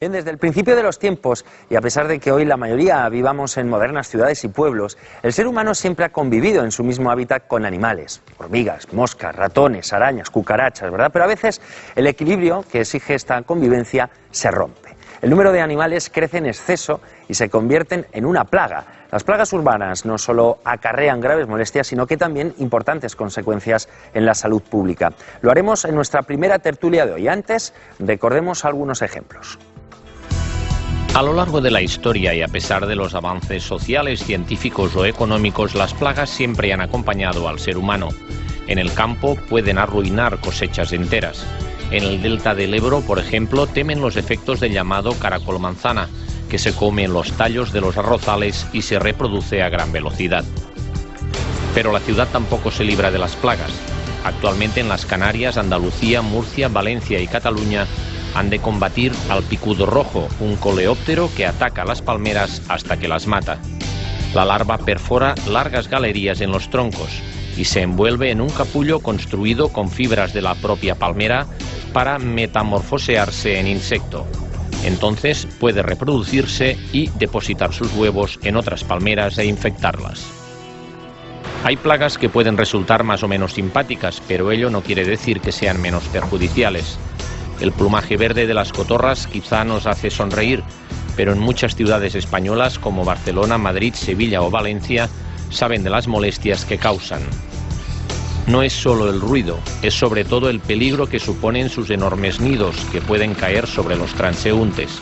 Bien, desde el principio de los tiempos, y a pesar de que hoy la mayoría vivamos en modernas ciudades y pueblos, el ser humano siempre ha convivido en su mismo hábitat con animales, hormigas, moscas, ratones, arañas, cucarachas, ¿verdad? Pero a veces el equilibrio que exige esta convivencia se rompe. El número de animales crece en exceso y se convierten en una plaga. Las plagas urbanas no solo acarrean graves molestias, sino que también importantes consecuencias en la salud pública. Lo haremos en nuestra primera tertulia de hoy. Antes, recordemos algunos ejemplos. A lo largo de la historia y a pesar de los avances sociales, científicos o económicos, las plagas siempre han acompañado al ser humano. En el campo pueden arruinar cosechas enteras. En el delta del Ebro, por ejemplo, temen los efectos del llamado caracol manzana, que se come en los tallos de los arrozales y se reproduce a gran velocidad. Pero la ciudad tampoco se libra de las plagas. Actualmente en las Canarias, Andalucía, Murcia, Valencia y Cataluña han de combatir al picudo rojo, un coleóptero que ataca las palmeras hasta que las mata. La larva perfora largas galerías en los troncos y se envuelve en un capullo construido con fibras de la propia palmera para metamorfosearse en insecto. Entonces puede reproducirse y depositar sus huevos en otras palmeras e infectarlas. Hay plagas que pueden resultar más o menos simpáticas, pero ello no quiere decir que sean menos perjudiciales. El plumaje verde de las cotorras quizá nos hace sonreír, pero en muchas ciudades españolas como Barcelona, Madrid, Sevilla o Valencia saben de las molestias que causan. No es solo el ruido, es sobre todo el peligro que suponen sus enormes nidos que pueden caer sobre los transeúntes.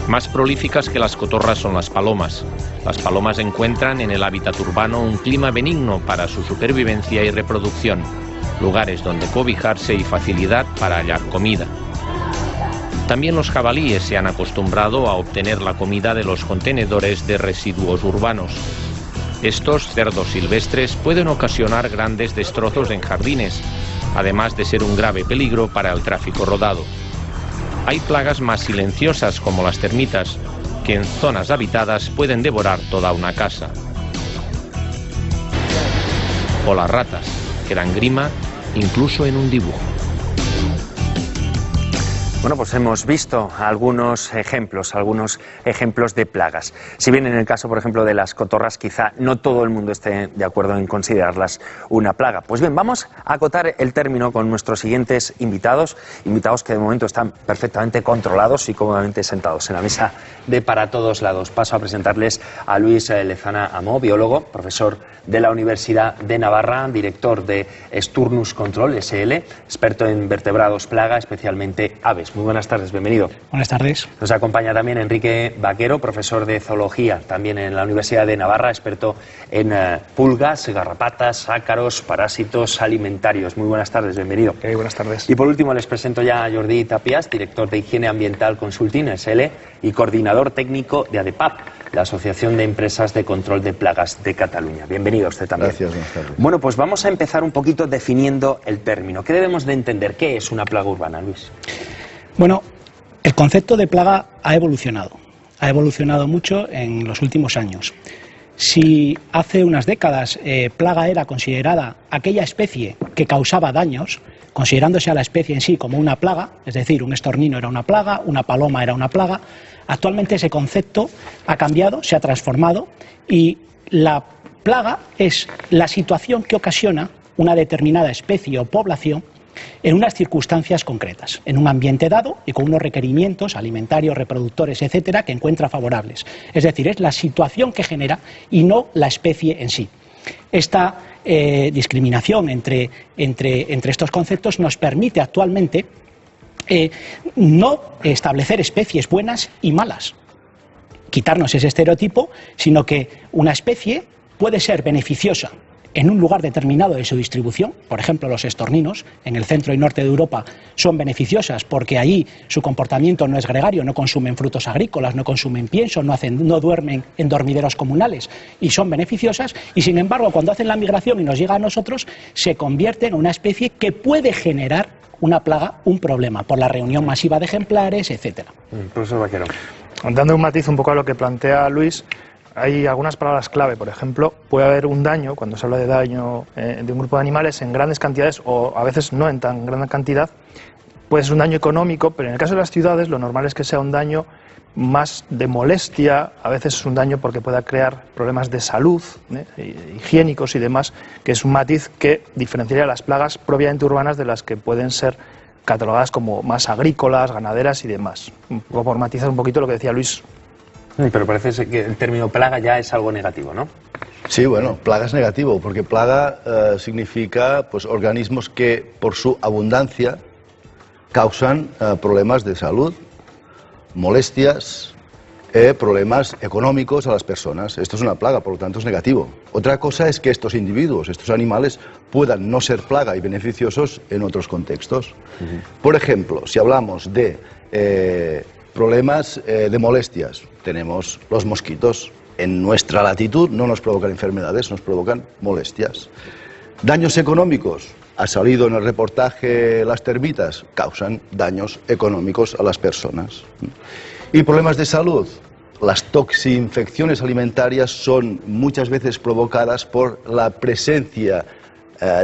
Más prolíficas que las cotorras son las palomas. Las palomas encuentran en el hábitat urbano un clima benigno para su supervivencia y reproducción, lugares donde cobijarse y facilidad para hallar comida. También los jabalíes se han acostumbrado a obtener la comida de los contenedores de residuos urbanos. Estos cerdos silvestres pueden ocasionar grandes destrozos en jardines, además de ser un grave peligro para el tráfico rodado. Hay plagas más silenciosas como las termitas, que en zonas habitadas pueden devorar toda una casa. O las ratas, que dan grima incluso en un dibujo. Bueno, pues hemos visto algunos ejemplos de plagas. Si bien en el caso, por ejemplo, de las cotorras, quizá no todo el mundo esté de acuerdo en considerarlas una plaga. Pues bien, vamos a acotar el término con nuestros siguientes invitados que de momento están perfectamente controlados y cómodamente sentados en la mesa de Para Todos Lados. Paso a presentarles a Luis Lezana Amó, biólogo, profesor de la Universidad de Navarra, director de Sturnus Control SL, experto en vertebrados plaga, especialmente aves. Muy buenas tardes, bienvenido. Buenas tardes. Nos acompaña también Enrique Vaquero, profesor de zoología, también en la Universidad de Navarra, experto en pulgas, garrapatas, ácaros, parásitos alimentarios. Muy buenas tardes, bienvenido. Buenas tardes. Y por último les presento ya a Jordi Tapias, director de Higiene Ambiental Consulting SL y coordinador técnico de ADEPAP, la Asociación de Empresas de Control de Plagas de Cataluña. Bienvenido usted también. Gracias, buenas tardes. Bueno, pues vamos a empezar un poquito definiendo el término. ¿Qué debemos de entender? ¿Qué es una plaga urbana, Luis? Bueno, el concepto de plaga ha evolucionado mucho en los últimos años. Si hace unas décadas plaga era considerada aquella especie que causaba daños, considerándose a la especie en sí como una plaga, es decir, un estornino era una plaga, una paloma era una plaga, actualmente ese concepto ha cambiado, se ha transformado y la plaga es la situación que ocasiona una determinada especie o población en unas circunstancias concretas, en un ambiente dado y con unos requerimientos alimentarios, reproductores, etcétera, que encuentra favorables. Es decir, es la situación que genera y no la especie en sí. Esta discriminación entre estos conceptos nos permite actualmente no establecer especies buenas y malas, quitarnos ese estereotipo, sino que una especie puede ser beneficiosa en un lugar determinado de su distribución. Por ejemplo, los estorninos en el centro y norte de Europa son beneficiosas porque allí su comportamiento no es gregario, no consumen frutos agrícolas, no consumen pienso, no duermen en dormideros comunales y son beneficiosas, y sin embargo cuando hacen la migración y nos llega a nosotros se convierten en una especie que puede generar una plaga, un problema, por la reunión masiva de ejemplares, etcétera. Profesor Vaquero. Dando un matiz un poco a lo que plantea Luis, hay algunas palabras clave. Por ejemplo, puede haber un daño, cuando se habla de daño de un grupo de animales, en grandes cantidades o a veces no en tan gran cantidad, puede ser un daño económico, pero en el caso de las ciudades lo normal es que sea un daño más de molestia, a veces es un daño porque pueda crear problemas de salud, higiénicos y demás, que es un matiz que diferenciaría las plagas propiamente urbanas de las que pueden ser catalogadas como más agrícolas, ganaderas y demás. Un poco por matizar un poquito lo que decía Luis. Pero parece que el término plaga ya es algo negativo, ¿no? Sí, bueno, plaga es negativo, porque plaga significa pues organismos que por su abundancia causan problemas de salud, molestias, problemas económicos a las personas. Esto es una plaga, por lo tanto es negativo. Otra cosa es que estos individuos, estos animales, puedan no ser plaga y beneficiosos en otros contextos. Por ejemplo, si hablamos de problemas de molestias, tenemos los mosquitos. En nuestra latitud no nos provocan enfermedades, nos provocan molestias. Daños económicos. Ha salido en el reportaje las termitas, causan daños económicos a las personas. Y problemas de salud. Las toxinfecciones alimentarias son muchas veces provocadas por la presencia,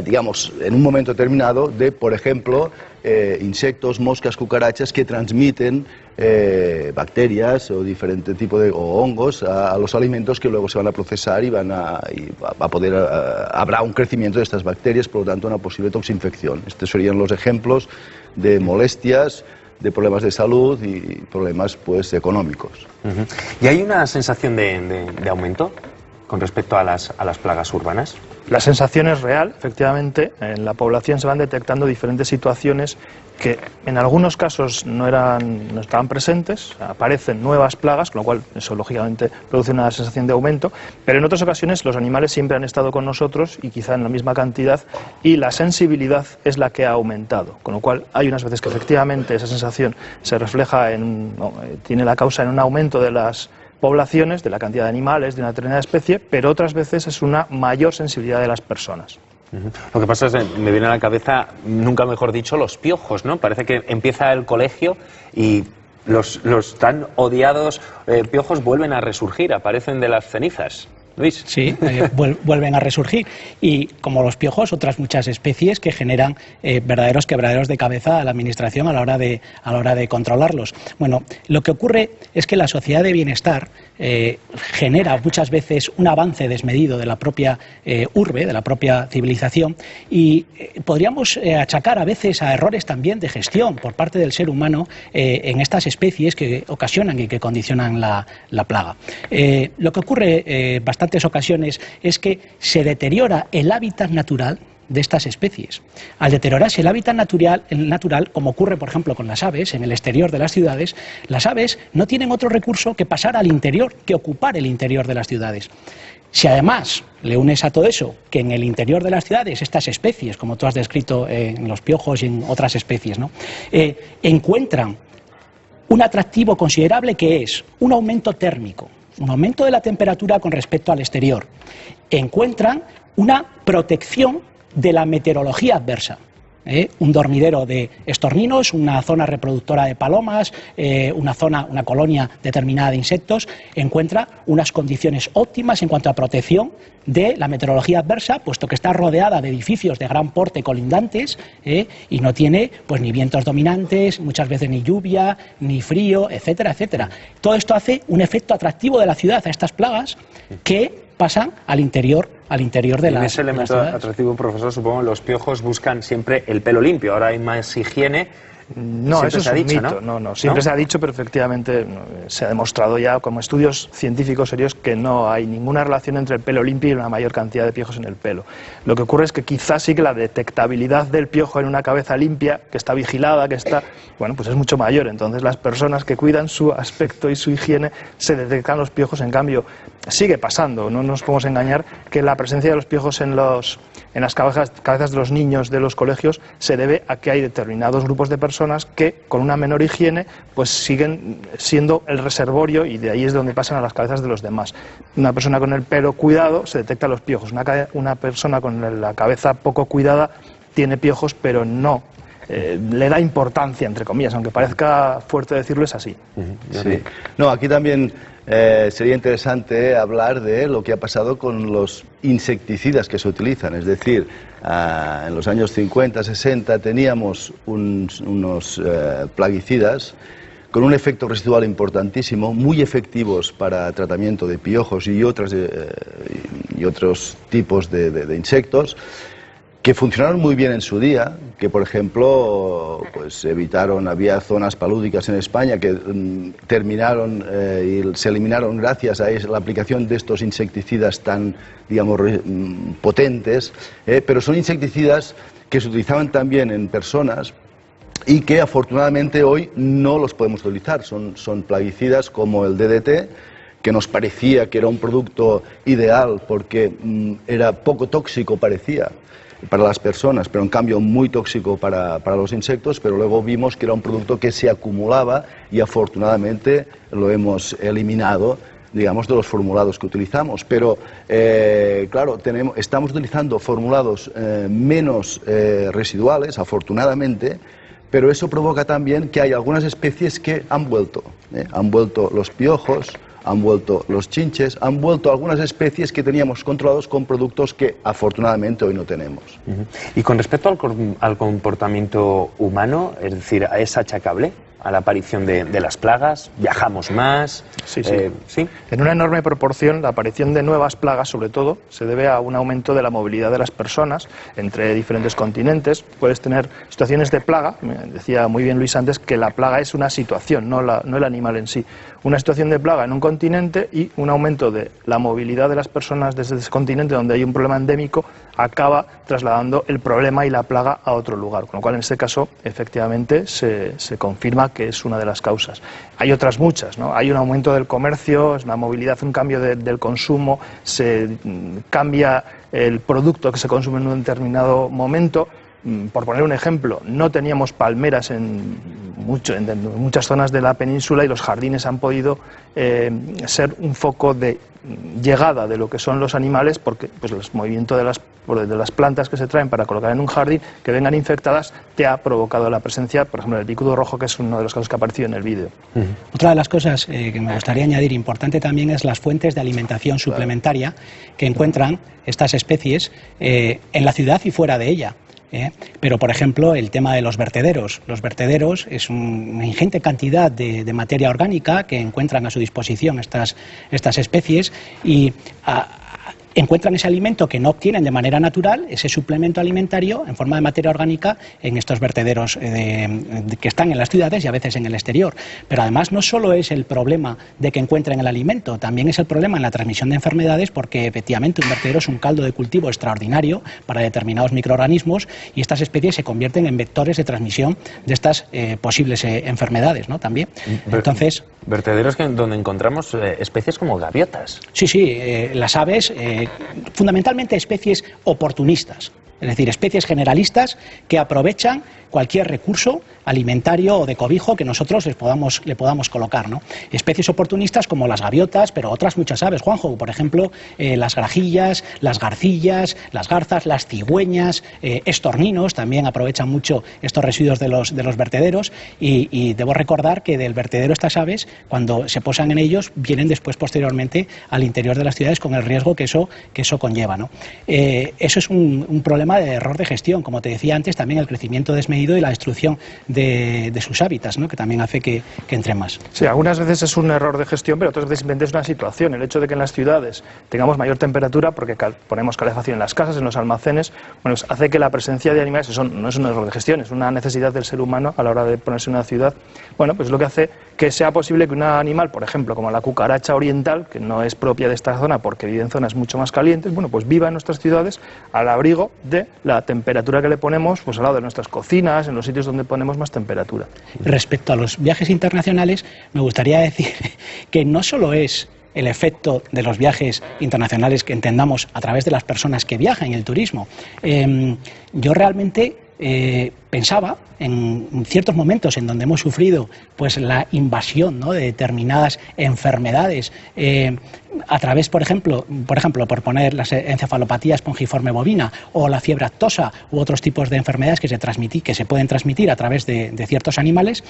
digamos, en un momento determinado de, por ejemplo, insectos, moscas, cucarachas que transmiten bacterias o diferente tipo de hongos a los alimentos que luego se van a procesar y habrá un crecimiento de estas bacterias, por lo tanto una posible toxinfección. Estos serían los ejemplos de molestias, de problemas de salud y problemas pues económicos. ¿Y hay una sensación de aumento con respecto a las plagas urbanas? La sensación es real, efectivamente, en la población se van detectando diferentes situaciones que en algunos casos no estaban presentes, aparecen nuevas plagas, con lo cual eso lógicamente produce una sensación de aumento, pero en otras ocasiones los animales siempre han estado con nosotros y quizá en la misma cantidad y la sensibilidad es la que ha aumentado, con lo cual hay unas veces que efectivamente esa sensación se refleja tiene la causa en un aumento de las poblaciones, de la cantidad de animales, de una determinada especie, pero otras veces es una mayor sensibilidad de las personas. Lo que pasa es que me viene a la cabeza, nunca mejor dicho, los piojos, ¿no? Parece que empieza el colegio y los tan odiados piojos vuelven a resurgir, aparecen de las cenizas. Luis. Sí, vuelven a resurgir. Y como los piojos, otras muchas especies que generan verdaderos quebraderos de cabeza a la administración a la hora de controlarlos. Bueno, lo que ocurre es que la sociedad de bienestar genera muchas veces un avance desmedido de la propia urbe, de la propia civilización, y podríamos achacar a veces a errores también de gestión por parte del ser humano en estas especies que ocasionan y que condicionan la plaga. Lo que ocurre bastantes ocasiones es que se deteriora el hábitat natural de estas especies. Al deteriorarse el hábitat natural, como ocurre por ejemplo con las aves en el exterior de las ciudades, las aves no tienen otro recurso que pasar al interior, que ocupar el interior de las ciudades. Si además le unes a todo eso que en el interior de las ciudades estas especies, como tú has descrito en los piojos y en otras especies, ¿no? Encuentran un atractivo considerable que es un aumento térmico, un aumento de la temperatura con respecto al exterior. Encuentran una protección de la meteorología adversa. Un dormidero de estorninos, una zona reproductora de palomas, una colonia determinada de insectos, encuentra unas condiciones óptimas en cuanto a protección de la meteorología adversa, puesto que está rodeada de edificios de gran porte colindantes y no tiene pues ni vientos dominantes, muchas veces ni lluvia, ni frío, etcétera, etcétera. Todo esto hace un efecto atractivo de la ciudad a estas plagas que pasan al interior de la ciudad. En ese elemento atractivo, profesor, supongo que los piojos buscan siempre el pelo limpio. Ahora hay más higiene. No, eso es un mito. No, siempre se ha dicho, pero efectivamente se ha demostrado ya como estudios científicos serios que no hay ninguna relación entre el pelo limpio y una mayor cantidad de piojos en el pelo. Lo que ocurre es que quizás sí que la detectabilidad del piojo en una cabeza limpia, que está vigilada, que está, bueno, pues es mucho mayor. Entonces las personas que cuidan su aspecto y su higiene se detectan los piojos. En cambio, sigue pasando, no nos podemos engañar, que la presencia de los piojos en las cabezas de los niños de los colegios se debe a que hay determinados grupos de personas que con una menor higiene pues siguen siendo el reservorio y de ahí es donde pasan a las cabezas de los demás. Una persona con el pelo cuidado se detecta los piojos, una persona con la cabeza poco cuidada tiene piojos, pero no le da importancia, entre comillas, aunque parezca fuerte decirlo, es así. Sí. No, aquí también sería interesante hablar de lo que ha pasado con los insecticidas que se utilizan. Es decir, en los años 50, 60 teníamos unos plaguicidas con un efecto residual importantísimo, muy efectivos para tratamiento de piojos y otros tipos de insectos, que funcionaron muy bien en su día, que por ejemplo pues evitaron, había zonas palúdicas en España que terminaron y se eliminaron gracias a la aplicación de estos insecticidas tan, digamos, potentes, pero son insecticidas que se utilizaban también en personas y que afortunadamente hoy no los podemos utilizar. Son plaguicidas como el DDT, que nos parecía que era un producto ideal porque era poco tóxico, parecía, para las personas, pero en cambio muy tóxico para los insectos, pero luego vimos que era un producto que se acumulaba y afortunadamente lo hemos eliminado, digamos, de los formulados que utilizamos. Pero, claro, estamos utilizando formulados menos residuales, afortunadamente, pero eso provoca también que hay algunas especies que han vuelto los piojos, han vuelto los chinches, han vuelto algunas especies que teníamos controlados con productos que afortunadamente hoy no tenemos. Y con respecto al comportamiento humano, es decir, ¿es achacable a la aparición de las plagas? ¿Viajamos más? Sí. En una enorme proporción, la aparición de nuevas plagas, sobre todo, se debe a un aumento de la movilidad de las personas entre diferentes continentes. Puedes tener situaciones de plaga, me decía muy bien Luis antes, que la plaga es una situación, no el animal en sí. Una situación de plaga en un continente y un aumento de la movilidad de las personas desde ese continente donde hay un problema endémico acaba trasladando el problema y la plaga a otro lugar. Con lo cual, en este caso, efectivamente, se confirma que es una de las causas. Hay otras muchas, ¿no? Hay un aumento del comercio, es una movilidad, un cambio del consumo, se cambia el producto que se consume en un determinado momento. Por poner un ejemplo, no teníamos palmeras en muchas zonas de la península y los jardines han podido ser un foco de llegada de lo que son los animales, porque pues, el movimiento de las plantas que se traen para colocar en un jardín que vengan infectadas te ha provocado la presencia, por ejemplo, del picudo rojo, que es uno de los casos que ha aparecido en el vídeo. Otra de las cosas que me gustaría añadir importante también es las fuentes de alimentación suplementaria que encuentran estas especies en la ciudad y fuera de ella. Pero, por ejemplo, el tema de los vertederos. Los vertederos es una ingente cantidad de materia orgánica que encuentran a su disposición estas especies y encuentran ese alimento que no obtienen de manera natural, ese suplemento alimentario en forma de materia orgánica en estos vertederos que están en las ciudades y a veces en el exterior. Pero además no solo es el problema de que encuentren el alimento, también es el problema en la transmisión de enfermedades, porque efectivamente un vertedero es un caldo de cultivo extraordinario para determinados microorganismos y estas especies se convierten en vectores de transmisión de estas posibles enfermedades, ¿no? También. Entonces, vertederos donde encontramos especies como gaviotas. Sí, las aves, fundamentalmente especies oportunistas, es decir, especies generalistas que aprovechan cualquier recurso alimentario o de cobijo que nosotros le podamos colocar, ¿no? Especies oportunistas como las gaviotas, pero otras muchas aves, Juanjo, por ejemplo, las grajillas, las garcillas, las garzas, las cigüeñas, estorninos también aprovechan mucho estos residuos de los vertederos y debo recordar que del vertedero estas aves, cuando se posan en ellos, vienen después posteriormente al interior de las ciudades con el riesgo que eso conlleva, ¿no? Eso es un problema de error de gestión, como te decía antes, también el crecimiento desmedido y la destrucción de sus hábitats, ¿no? Que también hace que entre más. Sí, algunas veces es un error de gestión, pero otras veces simplemente es una situación. El hecho de que en las ciudades tengamos mayor temperatura, porque ponemos calefacción en las casas, en los almacenes, bueno, hace que la presencia de animales, eso no es un error de gestión, es una necesidad del ser humano a la hora de ponerse en una ciudad. Bueno, pues es lo que hace que sea posible que un animal, por ejemplo, como la cucaracha oriental, que no es propia de esta zona porque vive en zonas mucho más calientes, bueno, pues viva en nuestras ciudades al abrigo de la temperatura que le ponemos, pues al lado de nuestras cocinas, en los sitios donde ponemos más temperatura. Respecto a los viajes internacionales, me gustaría decir que no solo es el efecto de los viajes internacionales que entendamos a través de las personas que viajan y el turismo. Yo realmente pensaba en ciertos momentos en donde hemos sufrido pues la invasión, ¿no?, de determinadas enfermedades a través, por ejemplo, por poner las encefalopatías espongiforme bovina o la fiebre aftosa u otros tipos de enfermedades que se pueden transmitir a través de ciertos animales.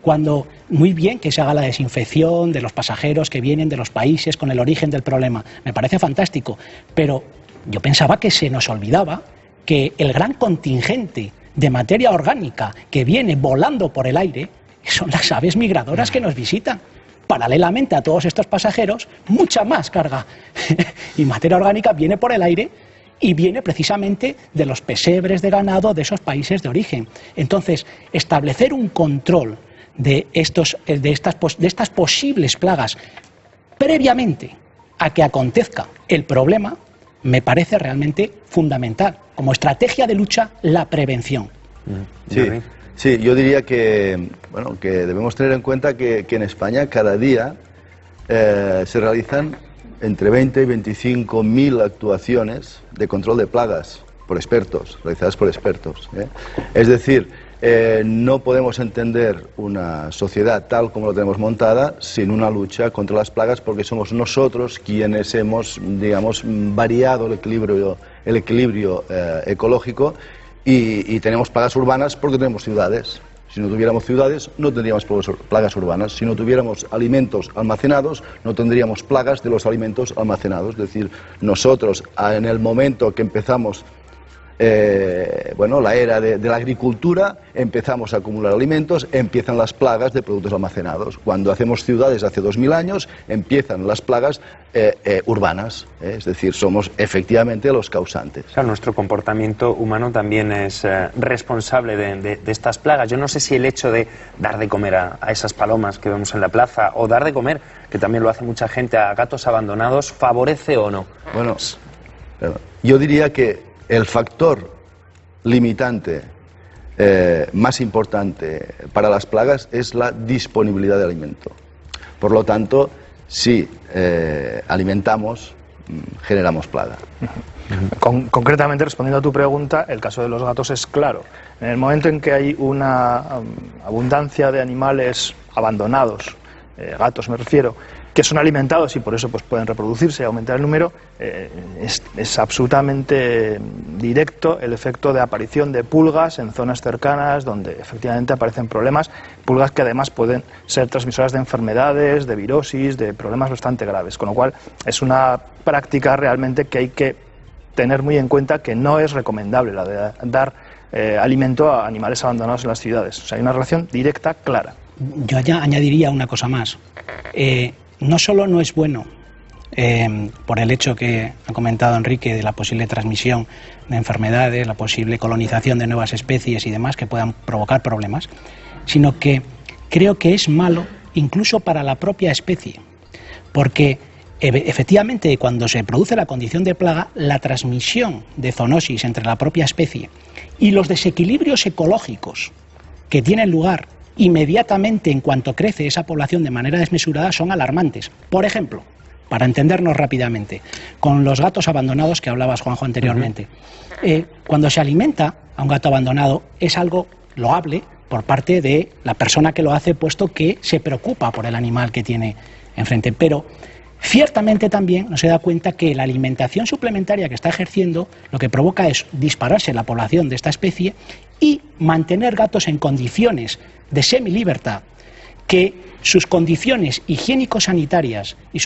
Cuando muy bien que se haga la desinfección de los pasajeros que vienen de los países con el origen del problema, me parece fantástico, pero yo pensaba que se nos olvidaba que el gran contingente de materia orgánica que viene volando por el aire son las aves migradoras que nos visitan. Paralelamente a todos estos pasajeros, mucha más carga y materia orgánica viene por el aire y viene precisamente de los pesebres de ganado de esos países de origen. Entonces, establecer un control de estas posibles plagas previamente a que acontezca el problema me parece realmente fundamental. Como estrategia de lucha, la prevención. Sí, yo diría que, bueno, que debemos tener en cuenta que en España cada día se realizan entre 20 y 25.000 actuaciones de control de plagas por expertos, realizadas por expertos. Es decir, no podemos entender una sociedad tal como la tenemos montada sin una lucha contra las plagas, porque somos nosotros quienes hemos, digamos, variado el equilibrio ecológico y tenemos plagas urbanas porque tenemos ciudades. Si no tuviéramos ciudades, no tendríamos plagas urbanas. Si no tuviéramos alimentos almacenados, no tendríamos plagas de los alimentos almacenados. Es decir, nosotros, en el momento que empezamos la era de la agricultura, empezamos a acumular alimentos, empiezan las plagas de productos almacenados. Cuando hacemos ciudades hace 2000 años, empiezan las plagas urbanas, es decir, somos efectivamente los causantes. Claro, nuestro comportamiento humano también es responsable de estas plagas. Yo no sé si el hecho de dar de comer a esas palomas que vemos en la plaza, o dar de comer, que también lo hace mucha gente, a gatos abandonados, favorece o no. Bueno, yo diría que el factor limitante más importante para las plagas es la disponibilidad de alimento. Por lo tanto, si alimentamos, generamos plaga. Concretamente, respondiendo a tu pregunta, el caso de los gatos es claro. En el momento en que hay una abundancia de animales abandonados, gatos me refiero, que son alimentados y por eso pues pueden reproducirse y aumentar el número, es absolutamente directo el efecto de aparición de pulgas en zonas cercanas donde efectivamente aparecen problemas, pulgas que además pueden ser transmisoras de enfermedades, de virosis, de problemas bastante graves, con lo cual es una práctica realmente que hay que tener muy en cuenta, que no es recomendable la de dar alimento a animales abandonados en las ciudades. O sea, hay una relación directa, clara. Yo añadiría una cosa más. No solo no es bueno, por el hecho que ha comentado Enrique de la posible transmisión de enfermedades, la posible colonización de nuevas especies y demás que puedan provocar problemas, sino que creo que es malo incluso para la propia especie, porque efectivamente cuando se produce la condición de plaga, la transmisión de zoonosis entre la propia especie y los desequilibrios ecológicos que tienen lugar inmediatamente en cuanto crece esa población de manera desmesurada son alarmantes. Por ejemplo, para entendernos rápidamente, con los gatos abandonados que hablabas, Juanjo, anteriormente. Cuando se alimenta a un gato abandonado es algo loable por parte de la persona que lo hace, puesto que se preocupa por el animal que tiene enfrente. Pero ciertamente también no se da cuenta que la alimentación suplementaria que está ejerciendo lo que provoca es dispararse la población de esta especie y mantener gatos en condiciones de semilibertad, que sus condiciones higiénico-sanitarias y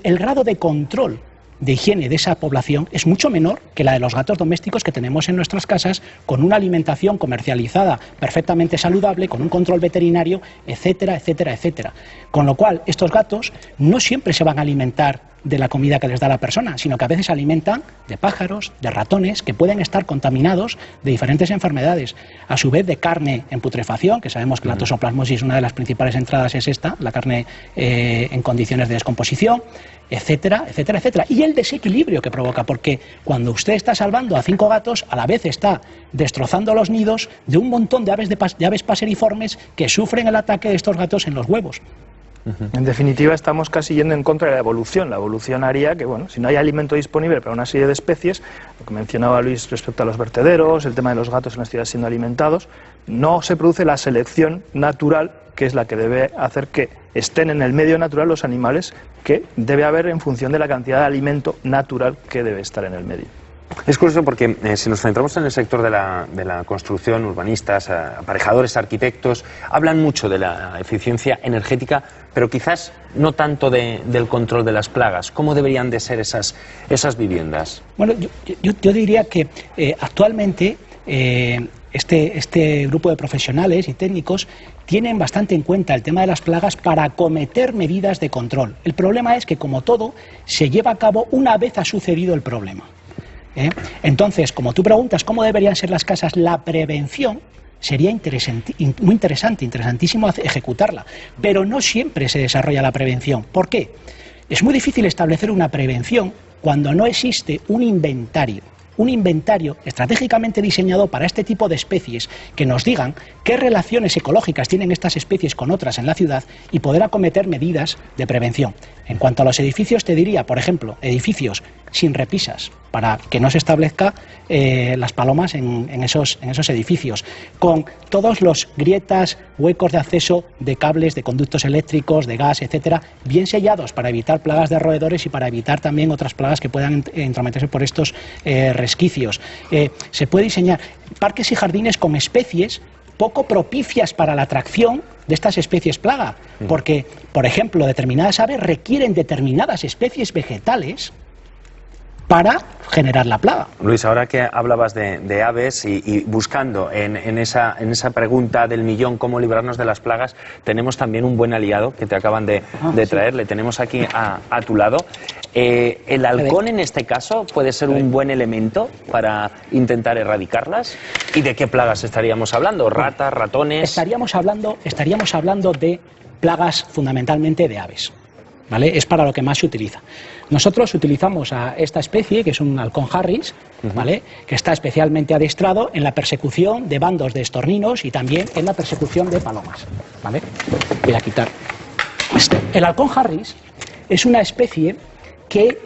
el grado de control de higiene de esa población es mucho menor que la de los gatos domésticos que tenemos en nuestras casas, con una alimentación comercializada perfectamente saludable, con un control veterinario, etcétera, etcétera, etcétera. Con lo cual, estos gatos no siempre se van a alimentar de la comida que les da la persona, sino que a veces se alimentan de pájaros, de ratones, que pueden estar contaminados de diferentes enfermedades. A su vez, de carne en putrefacción, que sabemos que la toxoplasmosis, una de las principales entradas es esta, la carne en condiciones de descomposición, etcétera, etcétera, etcétera. Y el desequilibrio que provoca, porque cuando usted está salvando a 5 gatos, a la vez está destrozando los nidos de un montón de aves paseriformes que sufren el ataque de estos gatos en los huevos. En definitiva, estamos casi yendo en contra de la evolución. La evolución haría que, bueno, si no hay alimento disponible para una serie de especies, lo que mencionaba Luis respecto a los vertederos, el tema de los gatos en las ciudades siendo alimentados, no se produce la selección natural, que es la que debe hacer que estén en el medio natural los animales que debe haber en función de la cantidad de alimento natural que debe estar en el medio. Es curioso porque si nos centramos en el sector de la construcción, urbanistas, aparejadores, arquitectos, hablan mucho de la eficiencia energética, pero quizás no tanto del control de las plagas. ¿Cómo deberían de ser esas viviendas? Bueno, yo diría que actualmente este grupo de profesionales y técnicos tienen bastante en cuenta el tema de las plagas para acometer medidas de control. El problema es que, como todo, se lleva a cabo una vez ha sucedido el problema. Entonces, como tú preguntas cómo deberían ser las casas, la prevención sería muy interesantísimo ejecutarla, pero no siempre se desarrolla la prevención. ¿Por qué? Es muy difícil establecer una prevención cuando no existe un inventario estratégicamente diseñado para este tipo de especies, que nos digan qué relaciones ecológicas tienen estas especies con otras en la ciudad y poder acometer medidas de prevención. En cuanto a los edificios, te diría, por ejemplo, edificios sin repisas, para que no se establezca las palomas en esos edificios, con todos los grietas, huecos de acceso de cables, de conductos eléctricos, de gas, etcétera, bien sellados para evitar plagas de roedores y para evitar también otras plagas que puedan entrometerse por estos resquicios. Se puede diseñar parques y jardines con especies poco propicias para la atracción de estas especies plaga, porque, por ejemplo, determinadas aves requieren determinadas especies vegetales para generar la plaga. Luis, ahora que hablabas de aves y buscando en esa pregunta del millón, cómo librarnos de las plagas, tenemos también un buen aliado que te acaban de traer, le tenemos aquí a tu lado. ¿El halcón en este caso puede ser un buen elemento para intentar erradicarlas? ¿Y de qué plagas estaríamos hablando? ¿Ratas, ratones? Estaríamos hablando de plagas fundamentalmente de aves, ¿vale? Es para lo que más se utiliza. Nosotros utilizamos a esta especie, que es un halcón Harris, ¿vale?, que está especialmente adiestrado en la persecución de bandos de estorninos y también en la persecución de palomas, ¿vale? Voy a quitar esto. El halcón Harris es una especie que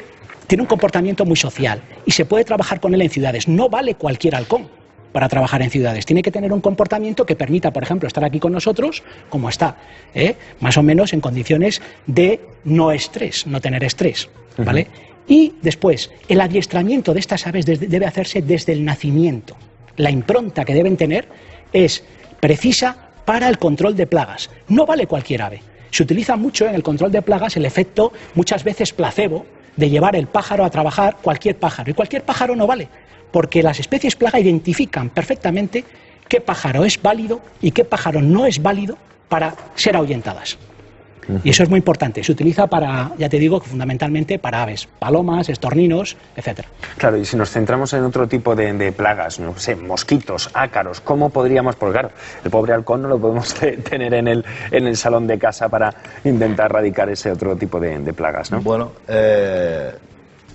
tiene un comportamiento muy social y se puede trabajar con él en ciudades. No vale cualquier halcón para trabajar en ciudades. Tiene que tener un comportamiento que permita, por ejemplo, estar aquí con nosotros como está, más o menos en condiciones de no estrés, no tener estrés, ¿vale? Y después, el adiestramiento de estas aves debe hacerse desde el nacimiento. La impronta que deben tener es precisa para el control de plagas. No vale cualquier ave. Se utiliza mucho en el control de plagas el efecto, muchas veces placebo, de llevar el pájaro a trabajar, cualquier pájaro. Y cualquier pájaro no vale, porque las especies plaga identifican perfectamente qué pájaro es válido y qué pájaro no es válido para ser ahuyentadas. Y eso es muy importante. Se utiliza para, ya te digo, fundamentalmente para aves, palomas, estorninos, etcétera. Claro, y si nos centramos en otro tipo de plagas, no sé, mosquitos, ácaros, ¿cómo podríamos? Porque claro, el pobre halcón no lo podemos tener en el salón de casa para intentar erradicar ese otro tipo de plagas, ¿no? Bueno,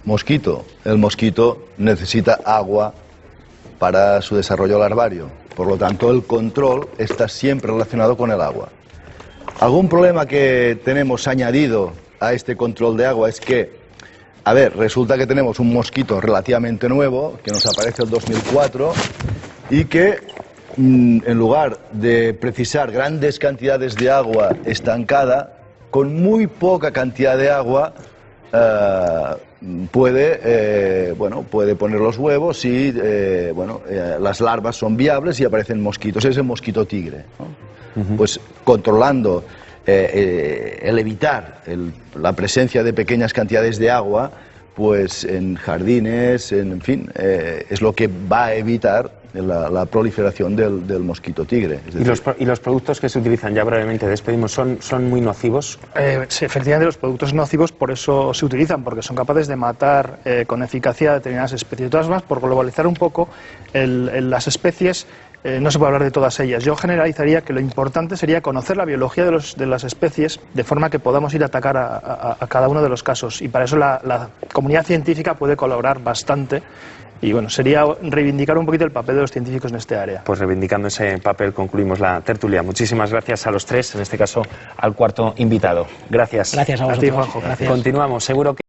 mosquito. El mosquito necesita agua para su desarrollo larvario. Por lo tanto, el control está siempre relacionado con el agua. Algún problema que tenemos añadido a este control de agua es que, a ver, resulta que tenemos un mosquito relativamente nuevo, que nos aparece en 2004, y que en lugar de precisar grandes cantidades de agua estancada, con muy poca cantidad de agua puede poner los huevos y las larvas son viables y aparecen mosquitos. Es el mosquito tigre, ¿no? Pues controlando el evitar la presencia de pequeñas cantidades de agua, pues en jardines, en fin, es lo que va a evitar la proliferación del mosquito tigre. Es decir, ¿Y los productos que se utilizan, ya brevemente despedimos, son muy nocivos? Sí, efectivamente, los productos nocivos por eso se utilizan, porque son capaces de matar con eficacia determinadas especies. De todas formas, por globalizar un poco, las especies no se puede hablar de todas ellas. Yo generalizaría que lo importante sería conocer la biología de las especies de forma que podamos ir a atacar a cada uno de los casos. Y para eso la comunidad científica puede colaborar bastante. Y bueno, sería reivindicar un poquito el papel de los científicos en este área. Pues reivindicando ese papel concluimos la tertulia. Muchísimas gracias a los tres, en este caso al cuarto invitado. Gracias. Gracias a vosotros. A ti, Juanjo. Gracias. Continuamos, seguro que...